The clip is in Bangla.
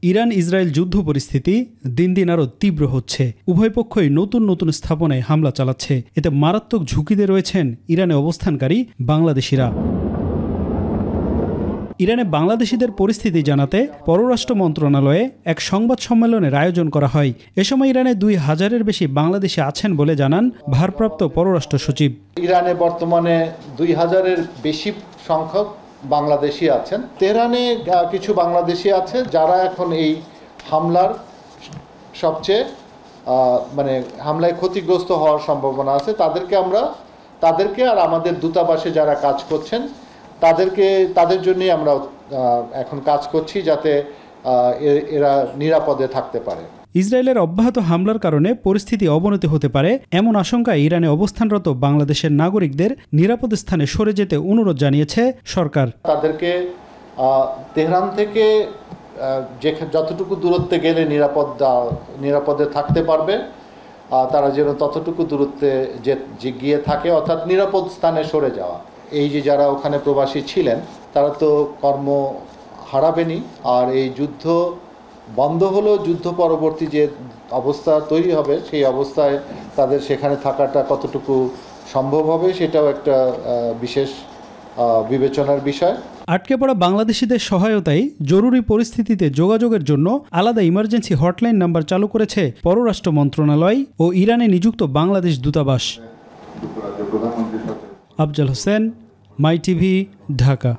ইরান ইসরায়েল যুদ্ধ পরিস্থিতি দিন দিন আরও তীব্র হচ্ছে। উভয় পক্ষই নতুন নতুন স্থাপনায় হামলা চালাচ্ছে। এতে মারাত্মক ঝুঁকিতে রয়েছেন ইরানে অবস্থানকারী বাংলাদেশিরা। ইরানে বাংলাদেশিদের পরিস্থিতি জানাতে পররাষ্ট্র মন্ত্রণালয়ে এক সংবাদ সম্মেলনের আয়োজন করা হয়। এ সময় ইরানে ২,০০০-এর বেশি বাংলাদেশি আছেন বলে জানান ভারপ্রাপ্ত পররাষ্ট্র সচিব। ইরানে বর্তমানে ২,০০০-এর বেশি সংখ্যক বাংলাদেশি আছেন। তেহরানে কিছু বাংলাদেশি আছে যারা এখন এই হামলার সবচেয়ে হামলায় ক্ষতিগ্রস্ত হওয়ার সম্ভাবনা আছে। তাদেরকে আর আমাদের দূতাবাসে যারা কাজ করছেন তাদের জন্যই আমরা এখন কাজ করছি, যাতে এরা নিরাপদে থাকতে পারে। ইসরায়েলের অব্যাহত হামলার কারণে পরিস্থিতি অবনতি হতে পারে এমন আশঙ্কায় ইরানে অবস্থানরত বাংলাদেশের নাগরিকদের নিরাপদ স্থানে সরে যেতে অনুরোধ জানিয়েছে সরকার। তাদেরকে তেহরান থেকে যতটুকু দূরত্বে গেলে নিরাপদে থাকতে পারবে, তারা যেন ততটুকু দূরত্বে গিয়ে থাকে, অর্থাৎ নিরাপদ স্থানে সরে যাওয়া। এই যে যারা ওখানে প্রবাসী ছিলেন তারা তো কর্ম হারাবেনই, আর এই যুদ্ধ বন্ধ হলেও যুদ্ধ পরবর্তী যে অবস্থা তৈরি হবে সেই অবস্থায় তাদের সেখানে থাকাটা কতটুকু সম্ভব হবে সেটাও একটা বিশেষ বিবেচনার বিষয়। আটকে পড়া বাংলাদেশিদের সহায়তায় জরুরি পরিস্থিতিতে যোগাযোগের জন্য আলাদা ইমার্জেন্সি হটলাইন নাম্বার চালু করেছে পররাষ্ট্র মন্ত্রণালয় ও ইরানে নিযুক্ত বাংলাদেশ দূতাবাস। আফজাল হোসেন, মাই টিভি, ঢাকা।